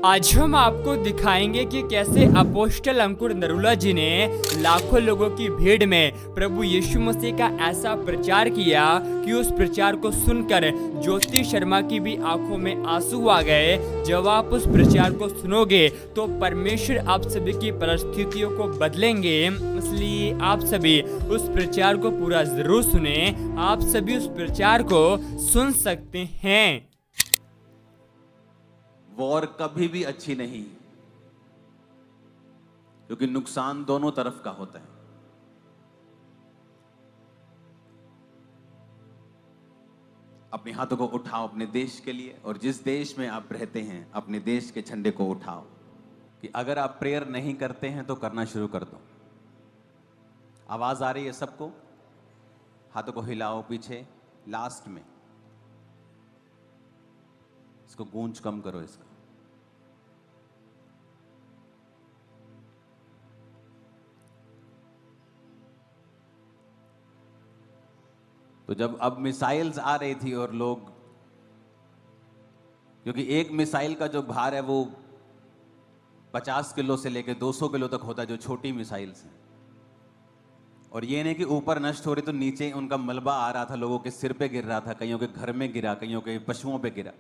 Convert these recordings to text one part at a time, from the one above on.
आज हम आपको दिखाएंगे कि कैसे अपोस्टल अंकुर नरूला जी ने लाखों लोगों की भीड़ में प्रभु यीशु मसीह का ऐसा प्रचार किया कि उस प्रचार को सुनकर ज्योति शर्मा की भी आंखों में आंसू आ गए। जब आप उस प्रचार को सुनोगे तो परमेश्वर आप सभी की परिस्थितियों को बदलेंगे। इसलिए आप सभी उस प्रचार को पूरा जरूर सुने। आप सभी उस प्रचार को सुन सकते हैं। वॉर कभी भी अच्छी नहीं, क्योंकि नुकसान दोनों तरफ का होता है। अपने हाथों को उठाओ अपने देश के लिए, और जिस देश में आप रहते हैं अपने देश के झंडे को उठाओ। कि अगर आप प्रेयर नहीं करते हैं तो करना शुरू कर दो। आवाज आ रही है सबको? हाथों को हिलाओ पीछे, लास्ट में इसको गूंज कम करो इसका। तो जब अब मिसाइल्स आ रही थी और लोग, क्योंकि एक मिसाइल का जो भार है वो 50 किलो से लेकर 200 किलो तक होता है, जो छोटी मिसाइल्स हैं। और ये नहीं कि ऊपर नष्ट हो रही तो नीचे उनका मलबा आ रहा था, लोगों के सिर पे गिर रहा था, कईयों के घर में गिरा, कईयों के पशुओं पे गिरा।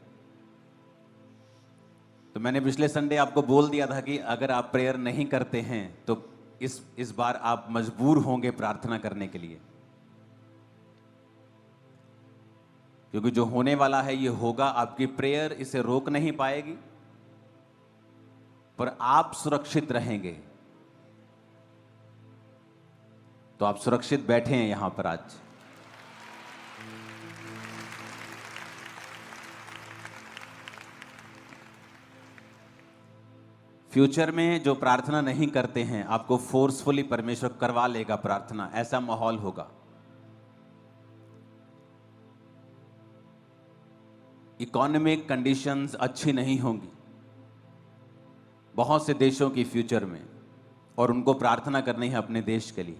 तो मैंने पिछले संडे आपको बोल दिया था कि अगर आप प्रेयर नहीं करते हैं तो इस बार आप मजबूर होंगे प्रार्थना करने के लिए, क्योंकि जो होने वाला है ये होगा। आपकी प्रेयर इसे रोक नहीं पाएगी, पर आप सुरक्षित रहेंगे। तो आप सुरक्षित बैठे हैं यहां पर आज। फ्यूचर में जो प्रार्थना नहीं करते हैं आपको फोर्सफुली परमेश्वर करवा लेगा प्रार्थना, ऐसा माहौल होगा। इकोनॉमिक कंडीशंस अच्छी नहीं होंगी बहुत से देशों की फ्यूचर में, और उनको प्रार्थना करनी है अपने देश के लिए।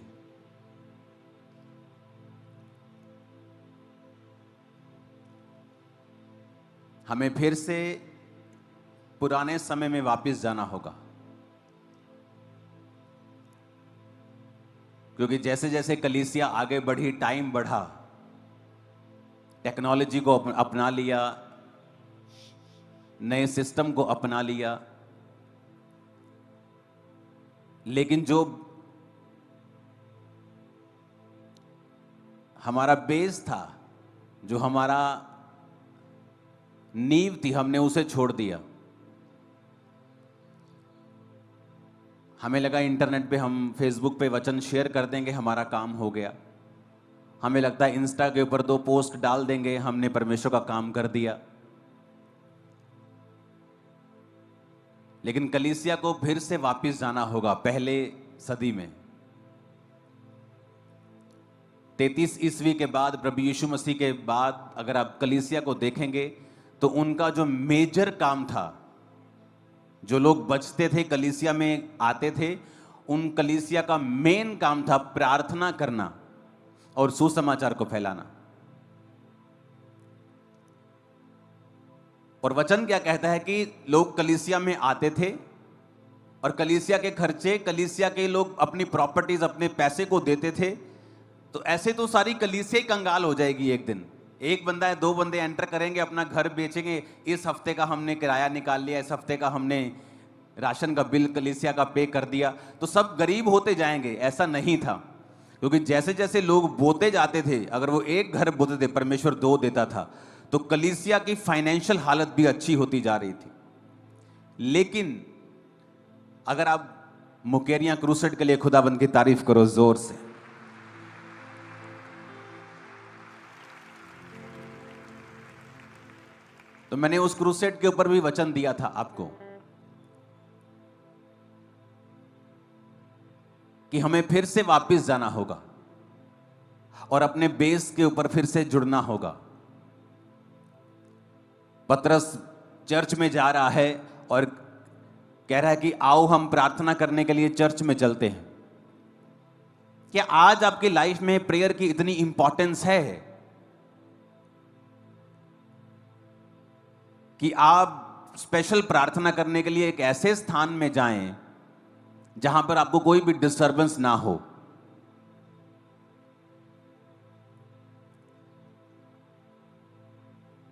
हमें फिर से पुराने समय में वापस जाना होगा, क्योंकि जैसे जैसे कलीसिया आगे बढ़ी, टाइम बढ़ा, टेक्नोलॉजी को अपना लिया, नए सिस्टम को अपना लिया, लेकिन जो हमारा बेस था, जो हमारा नींव थी, हमने उसे छोड़ दिया। हमें लगा इंटरनेट पे, हम फेसबुक पे वचन शेयर कर देंगे, हमारा काम हो गया। हमें लगता है इंस्टा के ऊपर 2 पोस्ट डाल देंगे, हमने परमेश्वर का काम कर दिया। लेकिन कलीसिया को फिर से वापस जाना होगा पहले सदी में। 33 ईस्वी के बाद, प्रभु यीशु मसीह के बाद अगर आप कलीसिया को देखेंगे तो उनका जो मेजर काम था, जो लोग बचते थे कलीसिया में आते थे, उन कलीसिया का मेन काम था प्रार्थना करना और सुसमाचार को फैलाना। और वचन क्या कहता है कि लोग कलीसिया में आते थे और कलीसिया के खर्चे, कलीसिया के लोग अपनी प्रॉपर्टीज, अपने पैसे को देते थे। तो ऐसे तो सारी कलीसिया ही कंगाल हो जाएगी एक दिन। एक बंदा है, 2 बंदे एंटर करेंगे, अपना घर बेचेंगे, इस हफ्ते का हमने किराया निकाल लिया, इस हफ्ते का हमने राशन का बिल कलीसिया का पे कर दिया, तो सब गरीब होते जाएंगे। ऐसा नहीं था, क्योंकि जैसे जैसे लोग बोते जाते थे, अगर वो एक घर बोते थे परमेश्वर 2 देता था, तो कलीसिया की फाइनेंशियल हालत भी अच्छी होती जा रही थी। लेकिन अगर आप मुकेरिया क्रूसेड के लिए खुदाबंद की तारीफ करो जोर से। तो मैंने उस क्रूसेड के ऊपर भी वचन दिया था आपको कि हमें फिर से वापस जाना होगा और अपने बेस के ऊपर फिर से जुड़ना होगा। पतरस चर्च में जा रहा है और कह रहा है कि आओ हम प्रार्थना करने के लिए चर्च में चलते हैं। क्या आज आपकी लाइफ में प्रेयर की इतनी इंपॉर्टेंस है कि आप स्पेशल प्रार्थना करने के लिए एक ऐसे स्थान में जाएं जहां पर आपको कोई भी डिस्टरबेंस ना हो।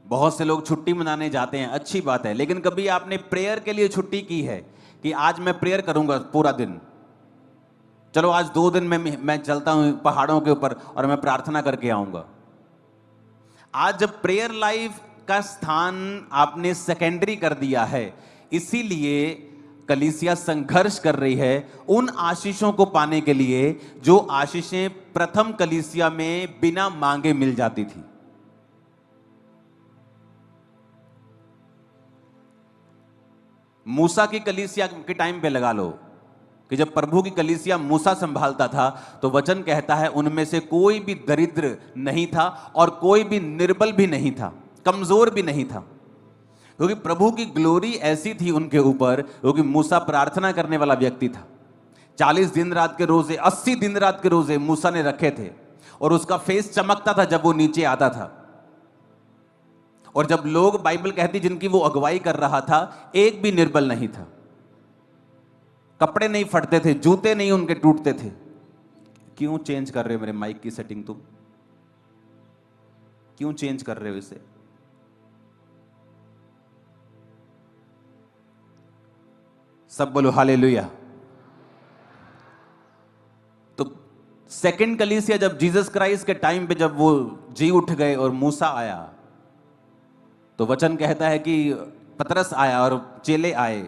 बहुत से लोग छुट्टी मनाने जाते हैं, अच्छी बात है, लेकिन कभी आपने प्रेयर के लिए छुट्टी की है कि आज मैं प्रेयर करूंगा पूरा दिन, चलो आज 2 दिन में मैं चलता हूं पहाड़ों के ऊपर और मैं प्रार्थना करके आऊंगा। आज जब प्रेयर लाइफ का स्थान आपने सेकेंडरी कर दिया है, इसीलिए कलीसिया संघर्ष कर रही है उन आशीषों को पाने के लिए जो आशीषें प्रथम कलीसिया में बिना मांगे मिल जाती थी। मूसा की कलीसिया के टाइम पे लगा लो कि जब प्रभु की कलीसिया मूसा संभालता था तो वचन कहता है उनमें से कोई भी दरिद्र नहीं था और कोई भी निर्बल भी नहीं था, कमजोर भी नहीं था, क्योंकि प्रभु की ग्लोरी ऐसी थी उनके ऊपर, क्योंकि मूसा प्रार्थना करने वाला व्यक्ति था। 40 दिन रात के रोजे, 80 दिन रात के रोजे मूसा ने रखे थे और उसका फेस चमकता था जब वो नीचे आता था। और जब लोग, बाइबल कहती जिनकी वो अगुवाई कर रहा था, एक भी निर्बल नहीं था, कपड़े नहीं फटते थे, जूते नहीं उनके टूटते थे। क्यों चेंज कर रहे हो मेरे माइक की सेटिंग? तुम क्यों चेंज कर रहे हो इसे? सब बोलो हालेलुया। तो सेकंड कलीसिया जब जीसस क्राइस्ट के टाइम पे जब वो जी उठ गए और मूसा आया, तो वचन कहता है कि पतरस आया और चेले आए।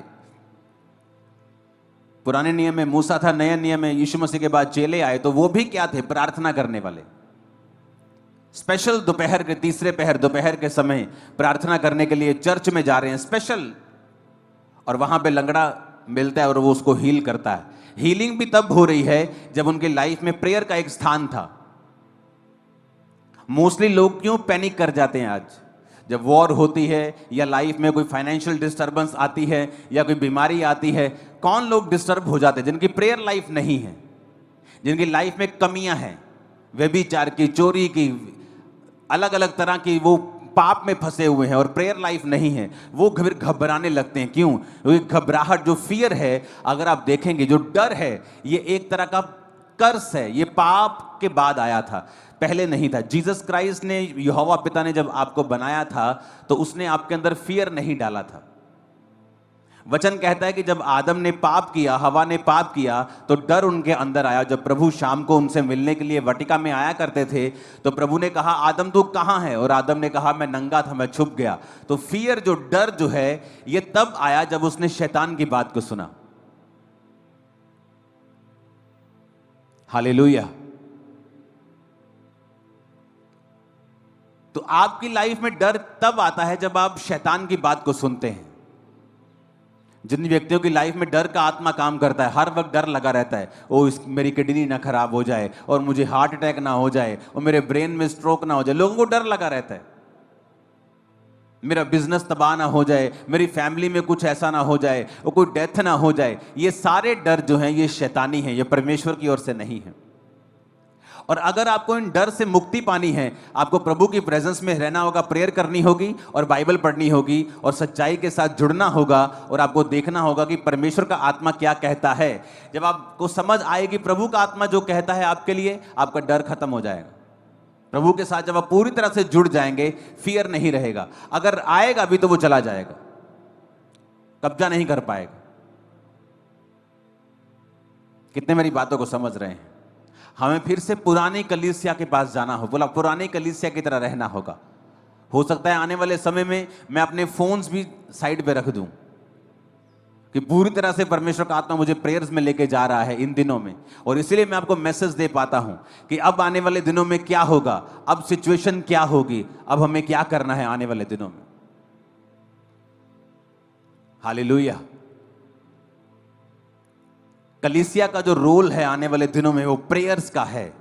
पुराने नियम में मूसा था, नए नियम में यीशु मसीह के बाद चेले आए। तो वो भी क्या थे? प्रार्थना करने वाले। स्पेशल दोपहर के, तीसरे पहर दोपहर के समय प्रार्थना करने के लिए चर्च में जा रहे हैं स्पेशल, और वहां पे लंगड़ा मिलता है और वो उसको हील करता है। हीलिंग भी तब हो रही है जब उनके लाइफ में प्रेयर का एक स्थान था। मोस्टली लोग क्यों पैनिक कर जाते हैं आज? जब वॉर होती है या लाइफ में कोई फाइनेंशियल डिस्टर्बेंस आती है या कोई बीमारी आती है, कौन लोग डिस्टर्ब हो जाते हैं? जिनकी प्रेयर लाइफ नहीं है, जिनकी लाइफ में कमियां हैं, व्यभिचार की, चोरी की, अलग अलग तरह की, वो पाप में फंसे हुए हैं और प्रेयर लाइफ नहीं है, वो फिर घबराने लगते हैं। क्यों? क्योंकि घबराहट, जो फियर है, अगर आप देखेंगे, जो डर है, ये एक तरह का कर्स है। ये पाप के बाद आया था, पहले नहीं था। जीसस क्राइस्ट ने, यहोवा पिता ने जब आपको बनाया था तो उसने आपके अंदर फियर नहीं डाला था। वचन कहता है कि जब आदम ने पाप किया, हवा ने पाप किया, तो डर उनके अंदर आया। जब प्रभु शाम को उनसे मिलने के लिए वाटिका में आया करते थे तो प्रभु ने कहा, आदम तू कहां है? और आदम ने कहा, मैं नंगा था, मैं छुप गया। तो फियर, जो डर जो है, ये तब आया जब उसने शैतान की बात को सुना। हालेलुया। तो आपकी लाइफ में डर तब आता है जब आप शैतान की बात को सुनते हैं। जिन व्यक्तियों की लाइफ में डर का आत्मा काम करता है, हर वक्त डर लगा रहता है, ओ मेरी किडनी ना खराब हो जाए, और मुझे हार्ट अटैक ना हो जाए, और मेरे ब्रेन में स्ट्रोक ना हो जाए। लोगों को डर लगा रहता है, मेरा बिजनेस तबाह ना हो जाए, मेरी फैमिली में कुछ ऐसा ना हो जाए, और कोई डेथ ना हो जाए। ये सारे डर जो हैं, ये शैतानी हैं, ये परमेश्वर की ओर से नहीं है। और अगर आपको इन डर से मुक्ति पानी है, आपको प्रभु की प्रेजेंस में रहना होगा, प्रेयर करनी होगी और बाइबल पढ़नी होगी और सच्चाई के साथ जुड़ना होगा, और आपको देखना होगा कि परमेश्वर का आत्मा क्या कहता है। जब आपको समझ आएगी प्रभु का आत्मा जो कहता है आपके लिए, आपका डर खत्म हो जाएगा। प्रभु के साथ जब आप पूरी तरह से जुड़ जाएंगे, फियर नहीं रहेगा। अगर आएगा भी तो वो चला जाएगा, कब्जा नहीं कर पाएगा। कितने मेरी बातों को समझ रहे हैं? हमें फिर से पुरानी कलीसिया के पास जाना हो, बोला पुरानी कलीसिया की तरह रहना होगा। हो सकता है आने वाले समय में मैं अपने फोन्स भी साइड पे रख दूं कि पूरी तरह से परमेश्वर का आत्मा मुझे प्रेयर्स में लेके जा रहा है इन दिनों में, और इसीलिए मैं आपको मैसेज दे पाता हूं कि अब आने वाले दिनों में क्या होगा, अब सिचुएशन क्या होगी, अब हमें क्या करना है आने वाले दिनों में। हालेलुया। कलीसिया का जो रोल है आने वाले दिनों में, वो प्रेयर्स का है।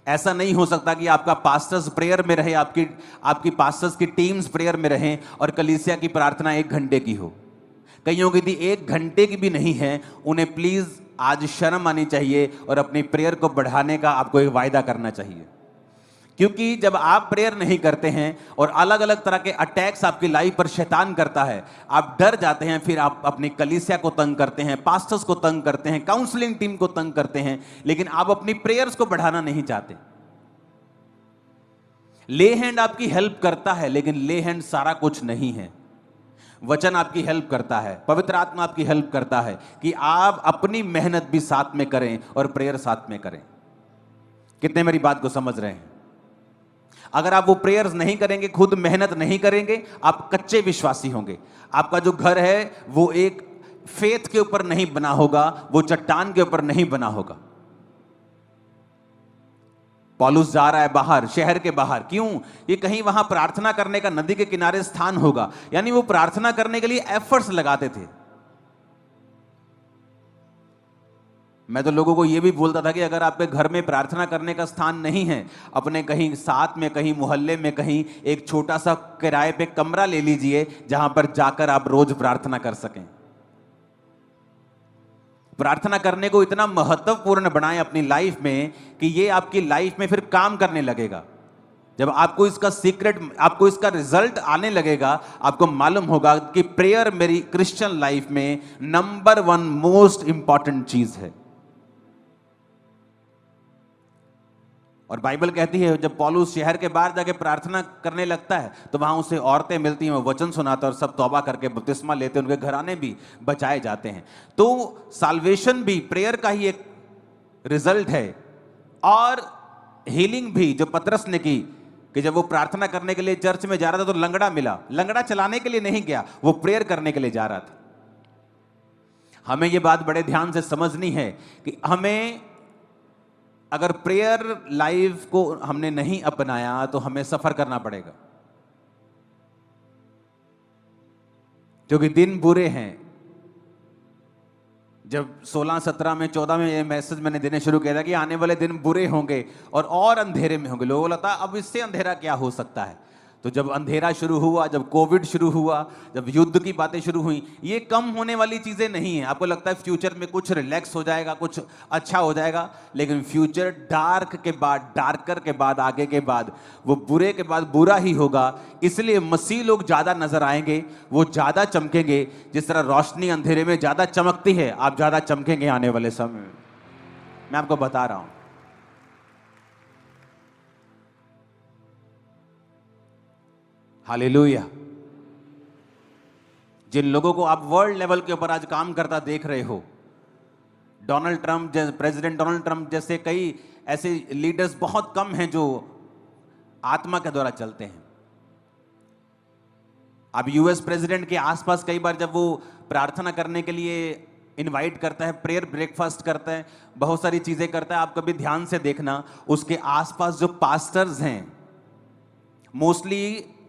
ऐसा नहीं हो सकता कि आपका पास्टर्स प्रेयर में रहे, आपकी पास्टर्स की टीम्स प्रेयर में रहें और कलीसिया की प्रार्थना 1 घंटे की हो। कईयों की दी 1 घंटे की भी नहीं है। उन्हें प्लीज आज शर्म आनी चाहिए और अपनी प्रेयर को बढ़ाने का आपको एक वायदा करना चाहिए, क्योंकि जब आप प्रेयर नहीं करते हैं और अलग अलग तरह के अटैक्स आपकी लाइफ पर शैतान करता है, आप डर जाते हैं, फिर आप अपनी कलीसिया को तंग करते हैं, पास्टर्स को तंग करते हैं, काउंसलिंग टीम को तंग करते हैं, लेकिन आप अपनी प्रेयर्स को बढ़ाना नहीं चाहते। ले हैंड आपकी हेल्प करता है, लेकिन ले हैंड सारा कुछ नहीं है। वचन आपकी हेल्प करता है, पवित्र आत्मा आपकी हेल्प करता है कि आप अपनी मेहनत भी साथ में करें और प्रेयर साथ में करें। कितने मेरी बात को समझ रहे हैं? अगर आप वो प्रेयर्स नहीं करेंगे, खुद मेहनत नहीं करेंगे, आप कच्चे विश्वासी होंगे। आपका जो घर है वो एक फेथ के ऊपर नहीं बना होगा, वो चट्टान के ऊपर नहीं बना होगा। पौलुस जा रहा है बाहर, शहर के बाहर, क्यों? ये कहीं वहां प्रार्थना करने का नदी के किनारे स्थान होगा, यानी वो प्रार्थना करने के लिए एफर्ट्स लगाते थे। मैं तो लोगों को यह भी बोलता था कि अगर आपके घर में प्रार्थना करने का स्थान नहीं है, अपने कहीं साथ में, कहीं मोहल्ले में, कहीं एक छोटा सा किराए पे कमरा ले लीजिए जहां पर जाकर आप रोज प्रार्थना कर सकें। प्रार्थना करने को इतना महत्वपूर्ण बनाएं अपनी लाइफ में कि ये आपकी लाइफ में फिर काम करने लगेगा। जब आपको इसका सीक्रेट, आपको इसका रिजल्ट आने लगेगा, आपको मालूम होगा कि प्रेयर मेरी क्रिश्चियन लाइफ में नंबर 1 मोस्ट इंपॉर्टेंट चीज है। और बाइबल कहती है जब पौलुस शहर के बाहर जाके प्रार्थना करने लगता है तो वहां उसे औरतें मिलती हैं, वो वचन सुनाता और सब तौबा करके बपतिस्मा लेते हैं, उनके घराने भी बचाए जाते हैं। तो साल्वेशन भी प्रेयर का ही एक रिजल्ट है। और हीलिंग भी जो पतरस ने की, कि जब वो प्रार्थना करने के लिए चर्च में जा रहा था तो लंगड़ा मिला। लंगड़ा चलाने के लिए नहीं गया, वो प्रेयर करने के लिए जा रहा था। हमें ये बात बड़े ध्यान से समझनी है कि हमें अगर प्रेयर लाइफ को हमने नहीं अपनाया तो हमें सफर करना पड़ेगा, क्योंकि दिन बुरे हैं। जब 16, 17 में, 14 में ये मैसेज मैंने देने शुरू किया था कि आने वाले दिन बुरे होंगे और अंधेरे में होंगे। लोगों को लगता अब इससे अंधेरा क्या हो सकता है। तो जब अंधेरा शुरू हुआ, जब कोविड शुरू हुआ, जब युद्ध की बातें शुरू हुई, ये कम होने वाली चीजें नहीं है। आपको लगता है फ्यूचर में कुछ रिलैक्स हो जाएगा, कुछ अच्छा हो जाएगा, लेकिन फ्यूचर डार्क के बाद, डार्कर के बाद, आगे के बाद, वो बुरे के बाद बुरा ही होगा। इसलिए मसीह लोग ज्यादा नजर आएंगे, वो ज्यादा चमकेंगे। जिस तरह रोशनी अंधेरे में ज्यादा चमकती है, आप ज्यादा चमकेंगे आने वाले समय में। मैं आपको बता रहा हूं। हालेलुया। जिन लोगों को आप वर्ल्ड लेवल के ऊपर आज काम करता देख रहे हो, Donald Trump, president Donald Trump जैसे कई ऐसे लीडर्स बहुत कम हैं जो आत्मा के द्वारा चलते हैं। अब यूएस प्रेसिडेंट के आसपास कई बार जब वो प्रार्थना करने के लिए इनवाइट करता है, प्रेयर ब्रेकफास्ट करता है, बहुत सारी चीजें करता है, आप कभी ध्यान से देखना, उसके आसपास जो पास्टर्स हैं, मोस्टली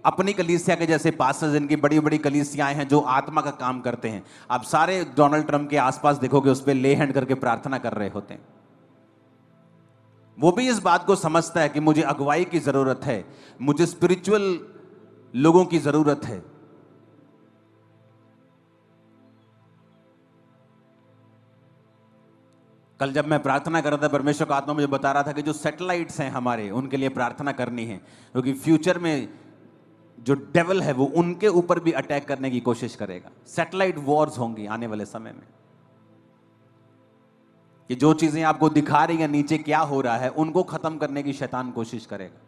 अपनी कलीसिया के जैसे पास्टर्स, जिनकी बड़ी बड़ी कलीसियाएं हैं, जो आत्मा का काम करते हैं, आप सारे डोनाल्ड ट्रंप के आसपास देखोगे उस पर ले हैंड करके प्रार्थना कर रहे होते हैं। वो भी इस बात को समझता है कि मुझे अगुवाई की जरूरत है, मुझे स्पिरिचुअल लोगों की जरूरत है। कल जब मैं प्रार्थना कर रहा था, परमेश्वर का आत्मा मुझे बता रहा था कि जो सैटेलाइट्स हैं हमारे, उनके लिए प्रार्थना करनी है, क्योंकि फ्यूचर में जो डेविल है वो उनके ऊपर भी अटैक करने की कोशिश करेगा। सैटेलाइट वॉर्स होंगी आने वाले समय में, कि जो चीजें आपको दिखा रही हैं नीचे क्या हो रहा है, उनको खत्म करने की शैतान कोशिश करेगा।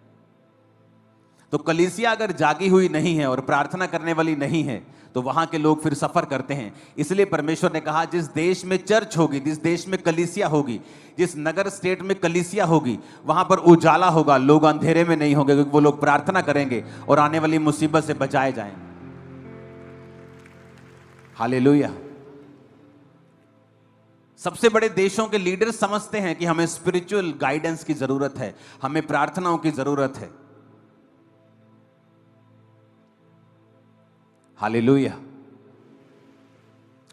तो कलीसिया अगर जागी हुई नहीं है और प्रार्थना करने वाली नहीं है तो वहां के लोग फिर सफर करते हैं। इसलिए परमेश्वर ने कहा जिस देश में चर्च होगी, जिस देश में कलीसिया होगी, जिस नगर स्टेट में कलीसिया होगी, वहां पर उजाला होगा, लोग अंधेरे में नहीं होंगे, क्योंकि वो लोग प्रार्थना करेंगे और आने वाली मुसीबत से बचाए जाएंगे। हालेलुया। सबसे बड़े देशों के लीडर्स समझते हैं कि हमें स्पिरिचुअल गाइडेंस की जरूरत है, हमें प्रार्थनाओं की जरूरत है। हालेलुया।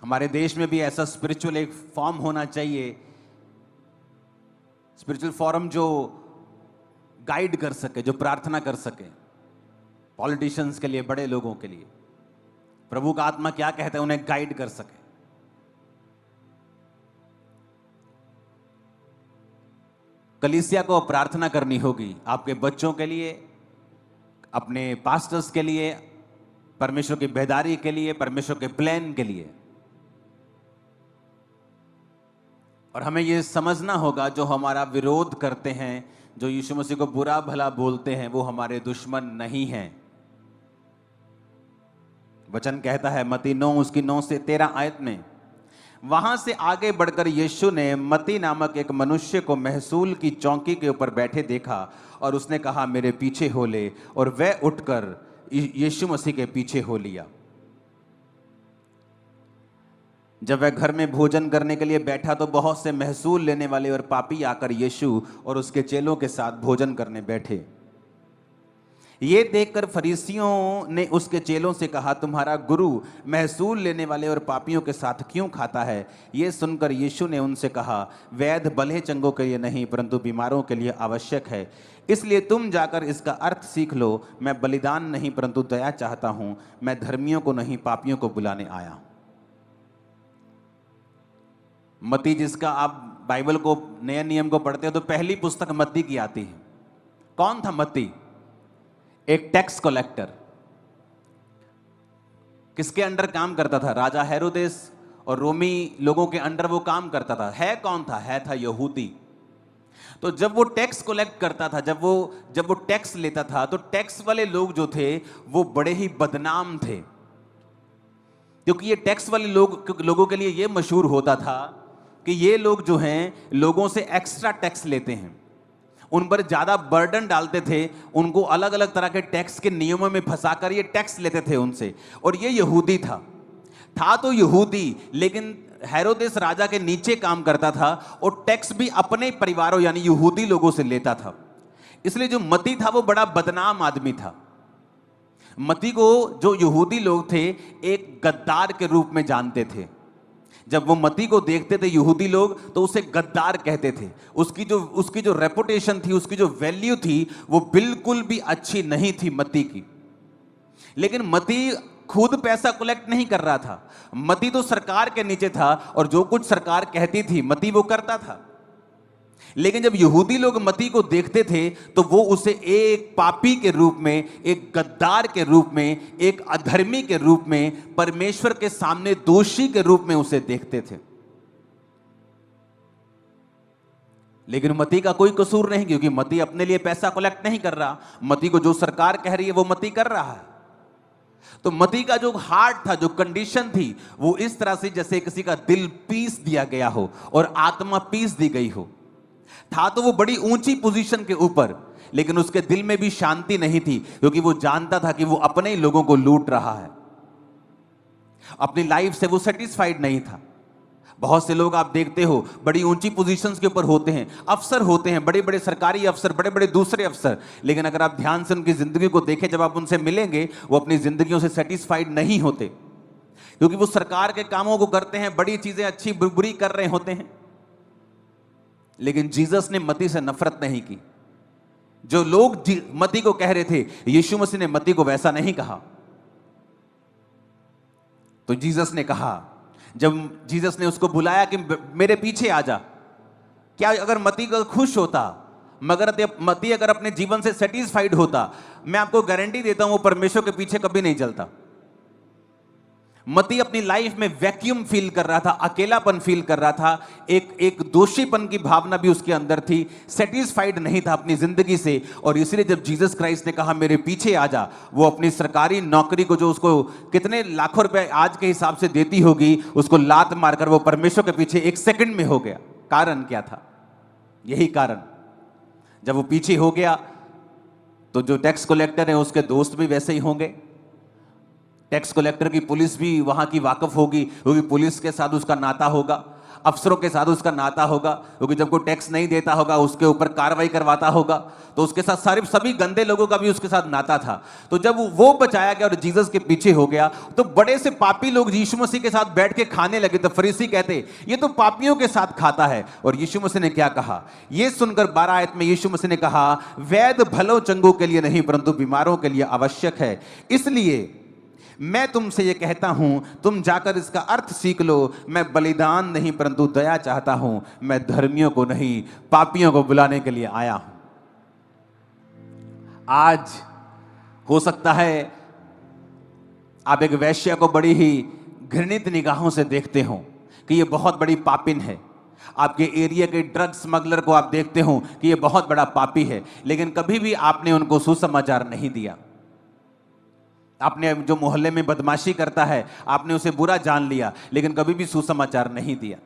हमारे देश में भी ऐसा स्पिरिचुअल एक फॉर्म होना चाहिए, स्पिरिचुअल फॉरम जो गाइड कर सके, जो प्रार्थना कर सके, पॉलिटिशियंस के लिए, बड़े लोगों के लिए। प्रभु का आत्मा क्या कहता है, उन्हें गाइड कर सके। कलीसिया को प्रार्थना करनी होगी आपके बच्चों के लिए, अपने पास्टर्स के लिए, परमेश्वर की बेदारी के लिए, परमेश्वर के प्लान के लिए। और हमें यह समझना होगा जो हमारा विरोध करते हैं, जो यीशु मसीह को बुरा भला बोलते हैं, वो हमारे दुश्मन नहीं हैं। वचन कहता है मत्ती 9 उसकी 9 से 13 आयत में, वहां से आगे बढ़कर यीशु ने मत्ती नामक एक मनुष्य को महसूल की चौकी के ऊपर बैठे देखा और उसने कहा मेरे पीछे हो ले, और वह उठकर यीशु मसीह के पीछे हो लिया। जब वह घर में भोजन करने के लिए बैठा तो बहुत से महसूल लेने वाले और पापी आकर यीशु और उसके चेलों के साथ भोजन करने बैठे। ये देखकर फरीसियों ने उसके चेलों से कहा, तुम्हारा गुरु महसूल लेने वाले और पापियों के साथ क्यों खाता है? ये सुनकर यीशु ने उनसे कहा, वैद्य भले चंगों के लिए नहीं परंतु बीमारों के लिए आवश्यक है। इसलिए तुम जाकर इसका अर्थ सीख लो, मैं बलिदान नहीं परंतु दया चाहता हूं, मैं धर्मियों को नहीं पापियों को बुलाने आया। मत्ती, जिसका आप बाइबल को, नए नियम को पढ़ते हो तो पहली पुस्तक मत्ती की आती है। कौन था मत्ती? एक टैक्स कलेक्टर। किसके अंडर काम करता था? राजा हेरोदेस और रोमी लोगों के अंडर वो काम करता था। है कौन था? है था यहूदी। तो जब वो टैक्स कलेक्ट करता था, जब वो टैक्स लेता था, तो टैक्स वाले लोग जो थे वो बड़े ही बदनाम थे, क्योंकि ये टैक्स वाले लोगों के लिए ये मशहूर होता था कि ये लोग जो हैं लोगों से एक्स्ट्रा टैक्स लेते हैं, उन पर ज्यादा बर्डन डालते थे, उनको अलग अलग तरह के टैक्स के नियमों में फंसाकर ये टैक्स लेते थे उनसे। और ये यहूदी था तो यहूदी, लेकिन हेरोदेस राजा के नीचे काम करता था और टैक्स भी अपने परिवारों यानी यहूदी लोगों से लेता था। इसलिए जो मत्ती था वो बड़ा बदनाम आदमी था। मत्ती को जो यहूदी लोग थे एक गद्दार के रूप में जानते थे। जब वो मत्ती को देखते थे यहूदी लोग तो उसे गद्दार कहते थे। उसकी जो रेपुटेशन थी, उसकी जो वैल्यू थी, वो बिल्कुल भी अच्छी नहीं थी मत्ती की। लेकिन मत्ती खुद पैसा कलेक्ट नहीं कर रहा था। मत्ती तो सरकार के नीचे था और जो कुछ सरकार कहती थी मत्ती वो करता था। लेकिन जब यहूदी लोग मत्ती को देखते थे तो वो उसे एक पापी के रूप में, एक गद्दार के रूप में, एक अधर्मी के रूप में, परमेश्वर के सामने दोषी के रूप में उसे देखते थे। लेकिन मत्ती का कोई कसूर नहीं, क्योंकि मत्ती अपने लिए पैसा कलेक्ट नहीं कर रहा। मत्ती को जो सरकार कह रही है वो मत्ती कर रहा है। तो मत्ती का जो हार्ट था, जो कंडीशन थी, वो इस तरह से जैसे किसी का दिल पीस दिया गया हो और आत्मा पीस दी गई हो। था तो वो बड़ी ऊंची पोजीशन के ऊपर, लेकिन उसके दिल में भी शांति नहीं थी, क्योंकि वो जानता था कि वो अपने ही लोगों को लूट रहा है। अपनी लाइफ से वो सेटिस्फाइड नहीं था। बहुत से लोग आप देखते हो बड़ी ऊंची पोजीशंस के ऊपर होते हैं, अफसर होते हैं, बड़े बड़े सरकारी अफसर, बड़े बड़े दूसरे अफसर, लेकिन अगर आप ध्यान से उनकी जिंदगी को देखें, जब आप उनसे मिलेंगे, वो अपनी जिंदगियों से सेटिस्फाइड नहीं होते, क्योंकि वो सरकार के कामों को करते हैं, बड़ी चीजें अच्छी बुरी कर रहे होते हैं। लेकिन जीसस ने मत्ती से नफरत नहीं की। जो लोग मत्ती को कह रहे थे, यीशु मसीह ने मत्ती को वैसा नहीं कहा। तो जीसस ने कहा, जब जीसस ने उसको बुलाया कि मेरे पीछे आ जा, क्या अगर मत्ती को खुश होता, मगर मत्ती अगर अपने जीवन से सेटिस्फाइड होता, मैं आपको गारंटी देता हूं वो परमेश्वर के पीछे कभी नहीं चलता। मत्ती अपनी लाइफ में वैक्यूम फील कर रहा था, अकेलापन फील कर रहा था, एक दोषीपन की भावना भी उसके अंदर थी, सेटिस्फाइड नहीं था अपनी जिंदगी से। और इसलिए जब जीसस क्राइस्ट ने कहा मेरे पीछे आ जा, वो अपनी सरकारी नौकरी को, जो उसको कितने लाखों रुपए आज के हिसाब से देती होगी, उसको लात मारकर वो परमेश्वर के पीछे एक सेकंड में हो गया। कारण क्या था? यही कारण, जब वो पीछे हो गया तो जो टैक्स कलेक्टर है उसके दोस्त भी वैसे ही होंगे। टैक्स कलेक्टर की पुलिस भी वहां की वाकफ होगी, क्योंकि पुलिस के साथ उसका नाता होगा, अफसरों के साथ उसका नाता होगा, क्योंकि जब कोई टैक्स नहीं देता होगा उसके ऊपर कार्रवाई करवाता होगा, तो उसके साथ सभी गंदे लोगों का भी उसके साथ नाता था। तो जब वो बचाया गया और जीसस के पीछे हो गया, तो बड़े से पापी लोग यीशु मसीह के साथ बैठ के खाने लगे। तो फरीसी कहते ये तो पापियों के साथ खाता है। और यीशु मसीह ने क्या कहा? ये सुनकर 12 आयत में यीशु मसीह ने कहा, वैद्य भलो चंगों के लिए नहीं परंतु बीमारों के लिए आवश्यक है। इसलिए मैं तुमसे ये कहता हूं, तुम जाकर इसका अर्थ सीख लो। मैं बलिदान नहीं परंतु दया चाहता हूं। मैं धर्मियों को नहीं पापियों को बुलाने के लिए आया हूं। आज हो सकता है आप एक वैश्या को बड़ी ही घृणित निगाहों से देखते हो कि ये बहुत बड़ी पापिन है। आपके एरिया के ड्रग स्मगलर को आप देखते हो कि ये बहुत बड़ा पापी है, लेकिन कभी भी आपने उनको सुसमाचार नहीं दिया। आपने जो मोहल्ले में बदमाशी करता है आपने उसे बुरा जान लिया, लेकिन कभी भी सुसमाचार नहीं दिया।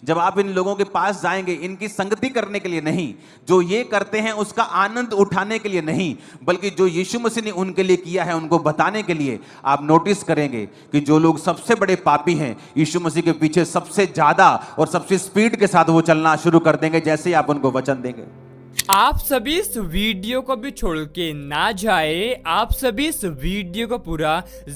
जब आप इन लोगों के पास जाएंगे, इनकी संगति करने के लिए नहीं, जो ये करते हैं उसका आनंद उठाने के लिए नहीं, बल्कि जो यीशु मसीह ने उनके लिए किया है उनको बताने के लिए, आप नोटिस करेंगे कि जो लोग सबसे बड़े पापी हैं, यीशु मसीह के पीछे सबसे ज्यादा और सबसे स्पीड के साथ वो चलना शुरू कर देंगे जैसे ही आप उनको वचन देंगे। आप सभी इस वीडियो को भी छोड़ के ना जाए, आप सभी इस वीडियो को पूरा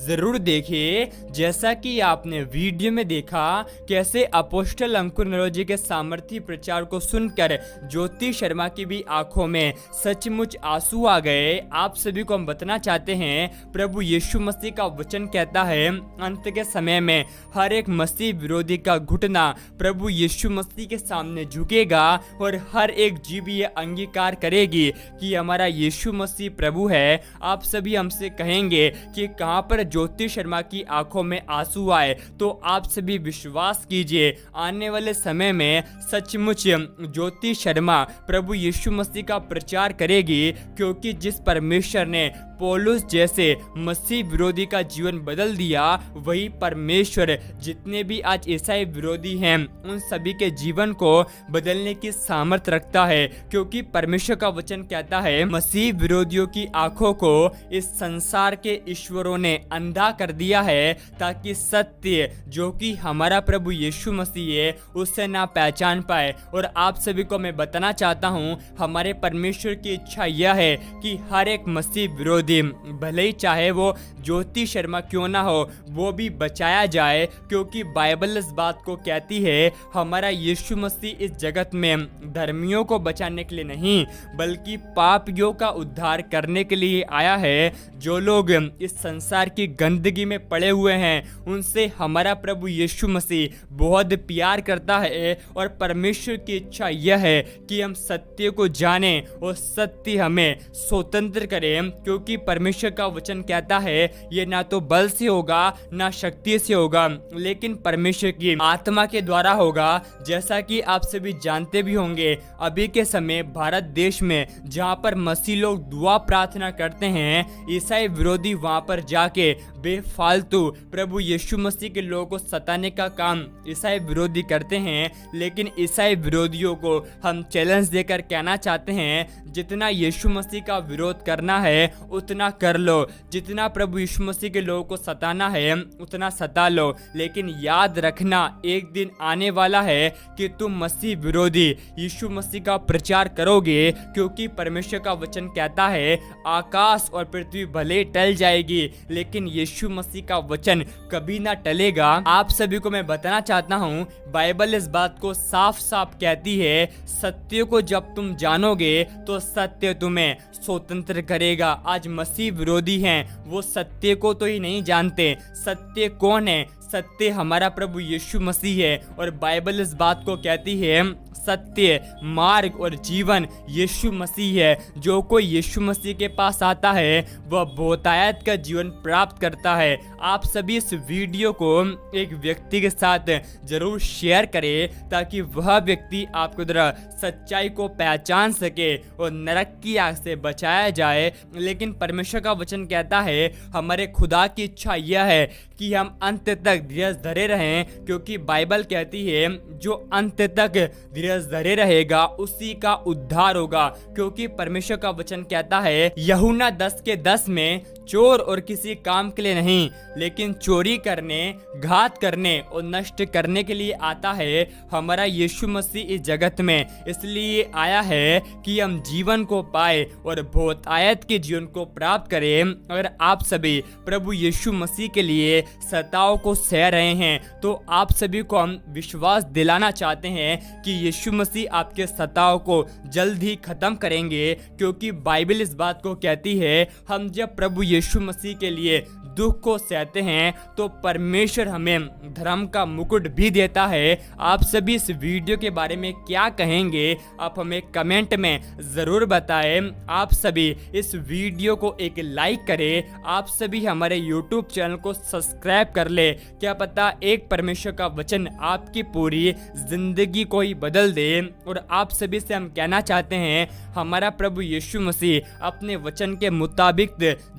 जरूर देखिए। जैसा कि आपने वीडियो में देखा कैसे अपोस्टल अंकुर नरोजी के सामर्थी प्रचार को सुनकर ज्योति शर्मा की भी आंखों में सचमुच आंसू आ गए। आप सभी को हम बताना चाहते हैं, प्रभु यीशु मसीह का वचन कहता है अंत के समय में हर एक मसीह विरोधी का घुटना प्रभु यीशु मसीह के सामने झुकेगा और हर एक जीव ये अंगीकार करेगी कि हमारा यीशु मसीह प्रभु है। आप सभी हमसे कहेंगे कि कहां पर ज्योति शर्मा की आंखों में आंसू आए, तो आप सभी विश्वास कीजिए आने वाले समय में सचमुच ज्योति शर्मा प्रभु यीशु मसीह का प्रचार करेगी, क्योंकि जिस परमेश्वर ने पौलुस जैसे मसीह विरोधी का जीवन बदल दिया, वही परमेश्वर जितने भी आज ईसाई विरोधी हैं उन सभी के जीवन को बदलने की सामर्थ रखता है। क्योंकि परमेश्वर का वचन कहता है मसीह विरोधियों की आंखों को इस संसार के ईश्वरों ने अंधा कर दिया है, ताकि सत्य जो कि हमारा प्रभु यीशु मसीह है उससे ना पहचान पाए। और आप सभी को मैं बताना चाहता हूँ, हमारे परमेश्वर की इच्छा यह है कि हर एक मसीह विरोधी, भले ही चाहे वो ज्योति शर्मा क्यों ना हो, वो भी बचाया जाए। क्योंकि बाइबल इस बात को कहती है हमारा यीशु मसीह इस जगत में धर्मियों को बचाने के लिए नहीं, बल्कि पापियों का उद्धार करने के लिए आया है। जो लोग इस संसार की गंदगी में पड़े हुए हैं उनसे हमारा प्रभु यीशु मसीह बहुत प्यार करता है। और परमेश्वर की इच्छा यह है कि हम सत्य को जानें और सत्य हमें स्वतंत्र करें। क्योंकि परमेश्वर का वचन कहता है ये ना तो बल से होगा ना शक्ति से होगा, लेकिन परमेश्वर की आत्मा के द्वारा होगा। जैसा कि आप सभी जानते भी होंगे, अभी के समय भारत देश में जहां पर मसीह लोग दुआ प्रार्थना करते हैं, ईसाई विरोधी वहां पर जाके बेफालतू प्रभु यीशु मसीह के लोगों को सताने का काम ईसाई विरोधी करते हैं। लेकिन ईसाई विरोधियों को हम चैलेंज देकर कहना चाहते हैं, जितना यीशु मसीह का विरोध करना है उतना कर लो, जितना प्रभु यीशु मसीह के लोगों को सताना है उतना सता लो। लेकिन याद रखना, एक दिन आने वाला है कि तुम मसीह विरोधी यीशु मसीह का प्रचार करोगे। क्योंकि परमेश्वर का वचन कहता है आकाश और पृथ्वी भले टल जाएगी, लेकिन यीशु मसीह का वचन कभी ना टलेगा। आप सभी को मैं बताना चाहता हूँ, बाइबल इस बात को साफ साफ कहती है, सत्य को जब तुम जानोगे तो सत्य तुम्हें स्वतंत्र करेगा। आज मसीह विरोधी हैं, वो सत्य को तो ही नहीं जानते। सत्य कौन है? सत्य हमारा प्रभु यीशु मसीह है। और बाइबल इस बात को कहती है सत्य, मार्ग और जीवन यीशु मसीह है। जो कोई यीशु मसीह के पास आता है वह बहुतायत का जीवन प्राप्त करता है। आप सभी इस वीडियो को एक व्यक्ति के साथ जरूर शेयर करें, ताकि वह व्यक्ति आपको द्वारा सच्चाई को पहचान सके और नरक की आग से बचाया जाए। लेकिन परमेश्वर का वचन कहता है हमारे खुदा की इच्छा यह है कि हम अंत तक धीरज धरे रहें। क्योंकि बाइबल कहती है जो अंत तक धीरज धरे रहेगा उसी का उद्धार होगा। क्योंकि परमेश्वर का वचन कहता है यूहन्ना 10:10 में, चोर और किसी काम के लिए नहीं, लेकिन चोरी करने, घात करने और नष्ट करने के लिए आता है। हमारा यीशु मसीह इस जगत में इसलिए आया है कि हम जीवन को पाए और बहुतायत के जीवन को प्राप्त करें। अगर आप सभी प्रभु यीशु मसीह के लिए सताओं को सह रहे हैं, तो आप सभी को हम विश्वास दिलाना चाहते हैं कि यीशु मसीह आपके सताओं को जल्द ही खत्म करेंगे। क्योंकि बाइबल इस बात को कहती है हम जब प्रभु यीशु मसीह के लिए दुख को सहते हैं तो परमेश्वर हमें धर्म का मुकुट भी देता है। आप सभी इस वीडियो के बारे में क्या कहेंगे, आप हमें कमेंट में ज़रूर बताएं। आप सभी इस वीडियो को एक लाइक करें, आप सभी हमारे YouTube चैनल को सब्सक्राइब कर ले। क्या पता एक परमेश्वर का वचन आपकी पूरी जिंदगी को ही बदल दे। और आप सभी से हम कहना चाहते हैं, हमारा प्रभु यीशु मसीह अपने वचन के मुताबिक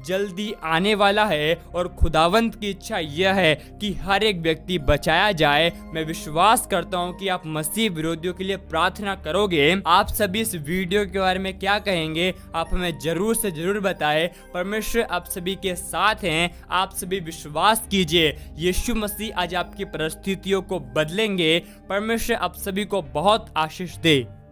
जल्दी आने वाला है और खुदावंत की इच्छा यह है कि हर एक व्यक्ति बचाया जाए। मैं विश्वास करता हूं कि आप मसीह विरोधियों के लिए प्रार्थना करोगे। आप सभी इस वीडियो के बारे में क्या कहेंगे, आप हमें जरूर से जरूर बताएं। परमेश्वर आप सभी के साथ हैं, आप सभी विश्वास कीजिए, यीशु मसीह आज आपकी परिस्थितियों को बदलेंगे। परमेश्वर आप सभी को बहुत आशीष दे।